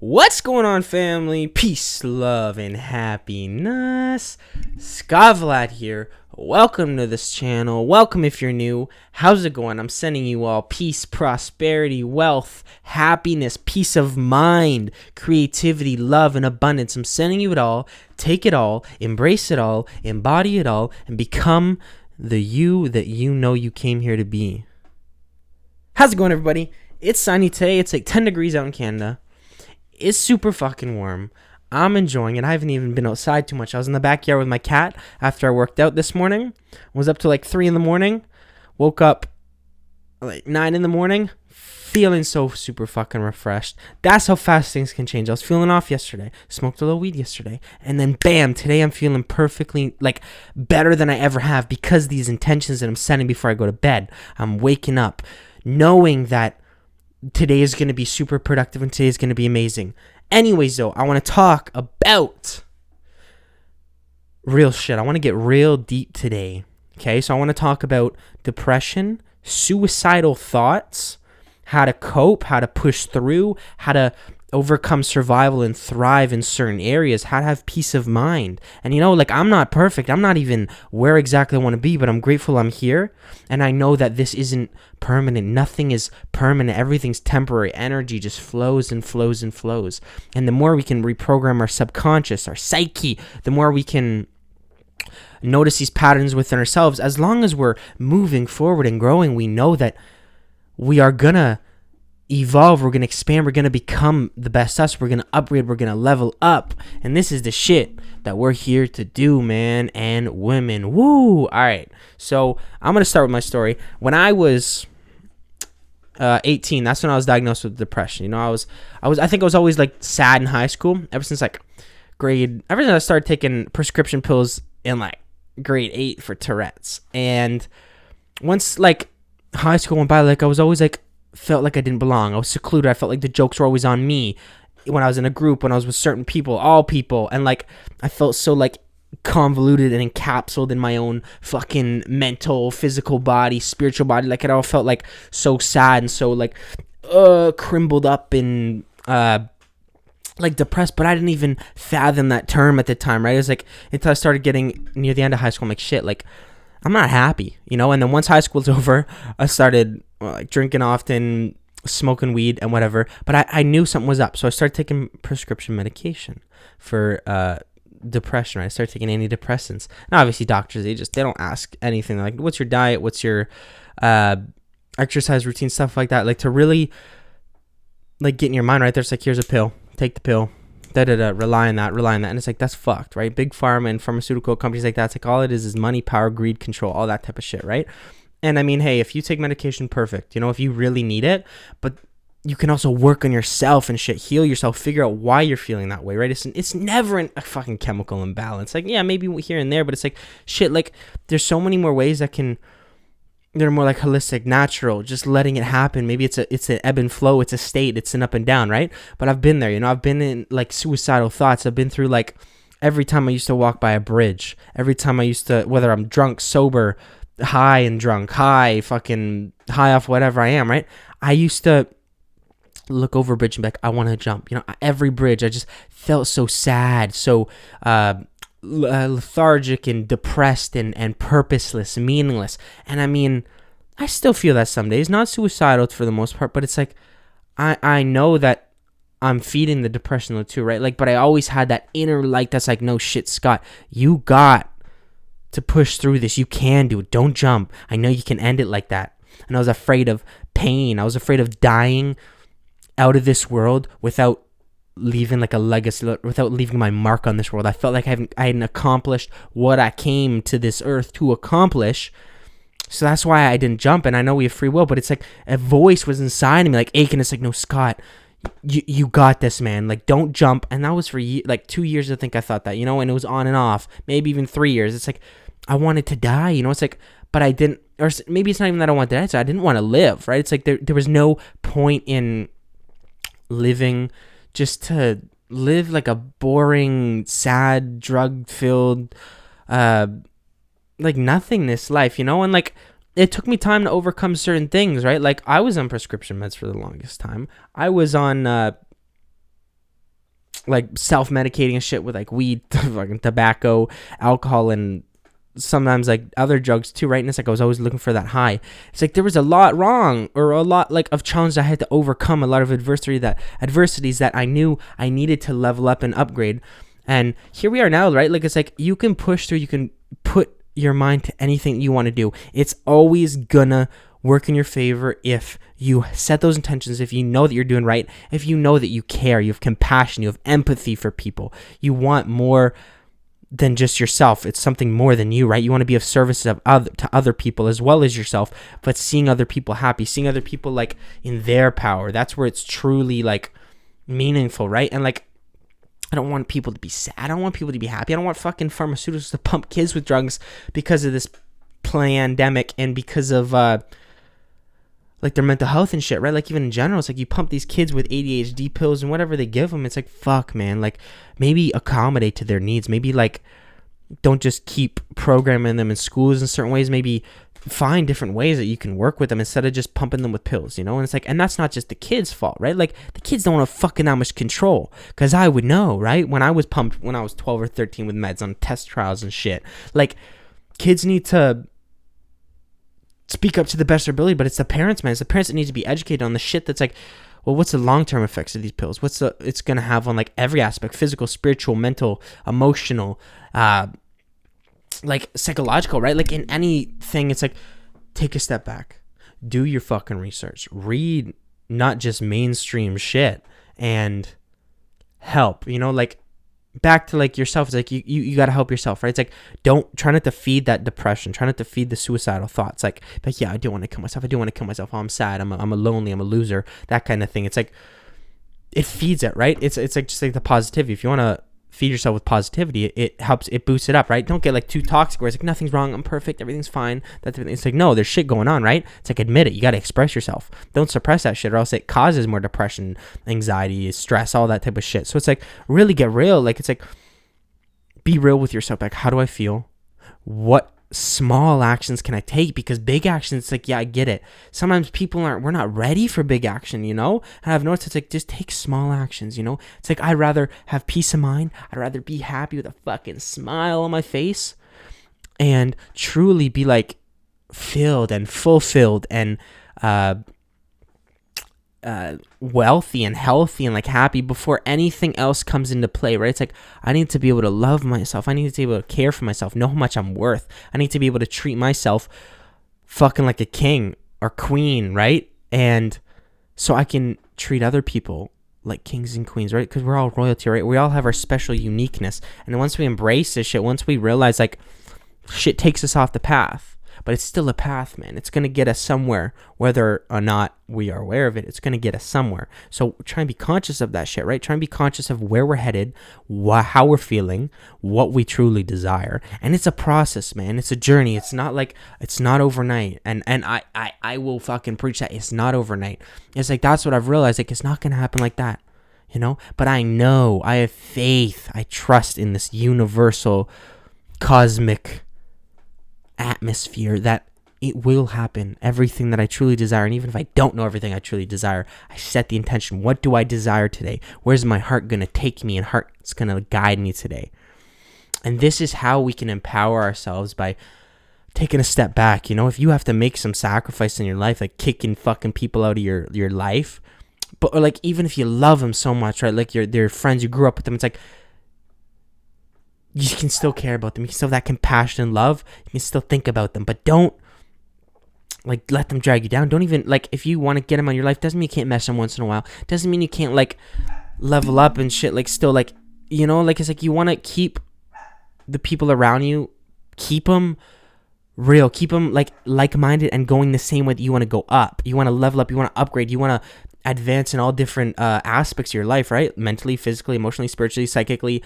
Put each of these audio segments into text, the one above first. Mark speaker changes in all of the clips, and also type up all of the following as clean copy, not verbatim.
Speaker 1: What's going on, family? Peace, love, and happiness. Skavlad here. Welcome to this channel. Welcome if you're new. How's it going? I'm sending you all peace, prosperity, wealth, happiness, peace of mind, creativity, love, and abundance. I'm sending you it all. Take it all. Embrace it all. Embody it all. And become the you that you know you came here to be. How's it going, everybody? It's sunny today. It's like 10 degrees out in Canada. It's super fucking warm. I'm enjoying it. I haven't even been outside too much. I was in the backyard with my cat after I worked out this morning. Was up to like 3 in the morning. Woke up like 9 in the morning. Feeling so super fucking refreshed. That's how fast things can change. I was feeling off yesterday. Smoked a little weed yesterday. And then bam, today I'm feeling perfectly like better than I ever have because these intentions that I'm setting before I go to bed. I'm waking up knowing that today is going to be super productive and today is going to be amazing. Anyways, though, I want to talk about real shit. I want to get real deep today. Okay, so I want to talk about depression, suicidal thoughts, how to cope, how to push through, how to overcome survival and thrive in certain areas, how to have peace of mind. And you know, like, I'm not perfect. I'm not even where exactly I want to be, but I'm grateful I'm here. And I know that this isn't permanent. Nothing is permanent. Everything's temporary. Energy just flows and flows and flows. And the more we can reprogram our subconscious, our psyche, the more we can notice these patterns within ourselves. As long as we're moving forward and growing, we know that we are gonna evolve, we're gonna expand, we're gonna become the best us, we're gonna upgrade, we're gonna level up. And this is the shit that we're here to do, man and women. Woo! Alright, so I'm gonna start with my story. When I was 18, that's when I was diagnosed with depression. You know, I think I was always like sad in high school, ever since I started taking prescription pills in like grade 8 for Tourette's. And once like high school went by, like I was always like felt like I didn't belong. I was secluded. I felt like the jokes were always on me when I was in a group, when I was with certain people, all people. And like, I felt so like convoluted and encapsulated in my own fucking mental, physical body, spiritual body. Like, it all felt like so sad and so like, crimbled up and, like depressed, but I didn't even fathom that term at the time, right? It was like, until I started getting near the end of high school, I'm like, shit, like, I'm not happy, you know? And then once high school's over, I started like drinking often, smoking weed and whatever, but I knew something was up. So I started taking prescription medication for depression, right? I started taking antidepressants. Now, obviously, doctors, they don't ask anything like, what's your diet? What's your exercise routine? Stuff like that. Like, to really like get in your mind right there. It's like, here's a pill. Take the pill. Rely on that. And it's like, that's fucked, right? Big pharma and pharmaceutical companies like that, it's like all it is money, power, greed, control, all that type of shit, right? And I mean, hey, if you take medication, perfect, you know, if you really need it, but you can also work on yourself and shit, heal yourself, figure out why you're feeling that way, right? It's never a fucking chemical imbalance. Like, yeah, maybe here and there, but it's like, shit, like, there's so many more ways they're more like holistic, natural, just letting it happen. Maybe it's an ebb and flow, it's a state, it's an up and down, right? But I've been there, you know, I've been in like suicidal thoughts. I've been through like every time I used to walk by a bridge, every time I used to, whether I'm drunk, sober, high and drunk, high, fucking high off whatever I am, right? I used to look over a bridge and be like, I want to jump, you know, every bridge. I just felt so sad, so lethargic and depressed and purposeless, meaningless. And I mean, I still feel that some days, not suicidal for the most part, but it's like, I know that I'm feeding the depression though too, right? Like, but I always had that inner light that's like, no shit, Scott, you got to push through this. You can do it. Don't jump. I know you can end it like that. And I was afraid of pain. I was afraid of dying out of this world without leaving like a legacy, without leaving my mark on this world. I felt like I hadn't accomplished what I came to this earth to accomplish. So that's why I didn't jump. And I know we have free will, but it's like a voice was inside of me, like aching. It's like, no, Scott, you got this, man. Like, don't jump. And that was for like 2 years. I think I thought that, you know, and it was on and off, maybe even 3 years. It's like, I wanted to die, you know, it's like, but I didn't, or maybe it's not even that I wanted to die. So I didn't want to live, right? It's like, there was no point in living just to live like a boring, sad, drug-filled, like nothingness life, you know? And like, it took me time to overcome certain things, right? Like, I was on prescription meds for the longest time. I was on like self-medicating and shit with like weed, fucking tobacco, alcohol, and sometimes like other drugs too, right? And it's like I was always looking for that high. It's like there was a lot wrong, or a lot like of challenges I had to overcome, a lot of adversities that I knew I needed to level up and upgrade. And here we are now, right? Like it's like you can push through, you can put your mind to anything you want to do. It's always gonna work in your favor if you set those intentions, if you know that you're doing right, if you know that you care, you have compassion, you have empathy for people, you want more than just yourself. It's something more than you, right? You want to be of service to other people as well as yourself, but seeing other people happy, seeing other people like in their power, that's where it's truly like meaningful, right? And like I don't want people to be sad, I don't want people to be happy, I don't want fucking pharmaceuticals to pump kids with drugs because of this pandemic and because of like their mental health and shit, right? Like even in general, it's like you pump these kids with ADHD pills and whatever they give them. It's like, fuck, man. Like maybe accommodate to their needs. Maybe like don't just keep programming them in schools in certain ways. Maybe find different ways that you can work with them instead of just pumping them with pills, you know? And it's like, and that's not just the kids' fault, right? Like the kids don't have fucking that much control, because I would know, right? When I was pumped when I was 12 or 13 with meds on test trials and shit, like kids need to speak up to the best of their ability, but it's the parents, man. It's the parents that need to be educated on the shit that's like, well, what's the long-term effects of these pills? What's it's going to have on like every aspect, physical, spiritual, mental, emotional, like psychological, right? Like in anything, it's like, take a step back, do your fucking research, read not just mainstream shit, and help, you know, like back to like yourself. It's like you got to help yourself, right? It's like try not to feed that depression, try not to feed the suicidal thoughts, like, but yeah, I do want to kill myself, oh, I'm sad, I'm a lonely, I'm a loser, that kind of thing. It's like it feeds it, right? It's like just like the positivity. If you want to feed yourself with positivity, it helps, it boosts it up, right? Don't get like too toxic where it's like nothing's wrong, I'm perfect, everything's fine. It's like, no, there's shit going on, right? It's like, admit it, you got to express yourself, don't suppress that shit, or else it causes more depression, anxiety, stress, all that type of shit. So it's like really get real. Like it's like be real with yourself. Like, how do I feel? What small actions can I take? Because big actions, it's like, yeah, I get it, sometimes we're not ready for big action, you know? And I've noticed it's like, just take small actions, you know? It's like, I'd rather have peace of mind, I'd rather be happy with a fucking smile on my face and truly be like filled and fulfilled and wealthy and healthy and like happy before anything else comes into play, right? It's like, I need to be able to love myself, I need to be able to care for myself, know how much I'm worth, I need to be able to treat myself fucking like a king or queen, right? And so I can treat other people like kings and queens, right? Because we're all royalty, right? We all have our special uniqueness, and once we embrace this shit, once we realize like shit takes us off the path, but it's still a path, man. It's going to get us somewhere, whether or not we are aware of it. It's going to get us somewhere. So try and be conscious of that shit, right? Try and be conscious of where we're headed, how we're feeling, what we truly desire. And it's a process, man. It's a journey. It's not like, it's not overnight. And I will fucking preach that. It's not overnight. It's like, that's what I've realized. Like, it's not going to happen like that, you know? But I know, I have faith, I trust in this universal, cosmic atmosphere that it will happen, everything that I truly desire. And even if I don't know everything I truly desire, I set the intention. What do I desire today? Where's my heart going to take me? And heart's going to guide me today. And this is how we can empower ourselves, by taking a step back. You know, if you have to make some sacrifice in your life, like kicking fucking people out of your life, but or like even if you love them so much, right? Like your friends, you grew up with them, it's like, you can still care about them. You can still have that compassion and love. You can still think about them, but don't like let them drag you down. Don't even like, if you want to get them on your life, doesn't mean you can't mess them once in a while. Doesn't mean you can't like level up and shit. Like still like, you know, like it's like you want to keep the people around you, keep them real, keep them like-minded and going the same way that you want to go up. You want to level up. You want to upgrade. You want to advance in all different aspects of your life, right? Mentally, physically, emotionally, spiritually, psychically,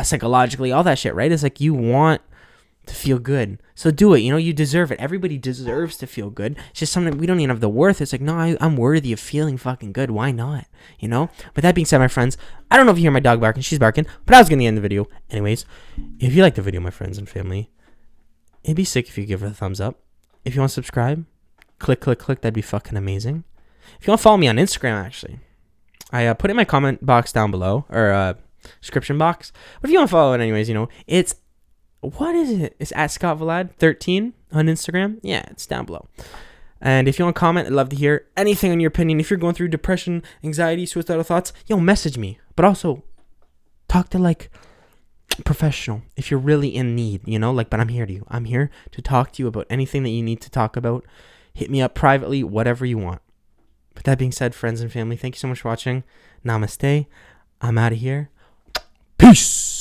Speaker 1: psychologically, all that shit, right? It's like you want to feel good, so do it. You know, you deserve it. Everybody deserves to feel good. It's just something we don't even have the worth. It's like, no, I'm worthy of feeling fucking good. Why not? You know. With that being said, my friends, I don't know if you hear my dog barking. She's barking, but I was gonna end the video anyways. If you like the video, my friends and family, it'd be sick if you give it a thumbs up. If you want to subscribe, click. That'd be fucking amazing. If you want to follow me on Instagram, actually, I put in my comment box down below, or description box. But if you want to follow it anyways, it's, what is it? It's at Scott Vlad 13 on Instagram. Yeah, it's down below. And if you want to comment, I'd love to hear anything on your opinion. If you're going through depression, anxiety, suicidal thoughts, message me. But also, talk to like professional if you're really in need, but I'm here to talk to you about anything that you need to talk about. Hit me up privately, whatever you want. With that being said, friends and family, thank you so much for watching. Namaste. I'm out of here. Peace.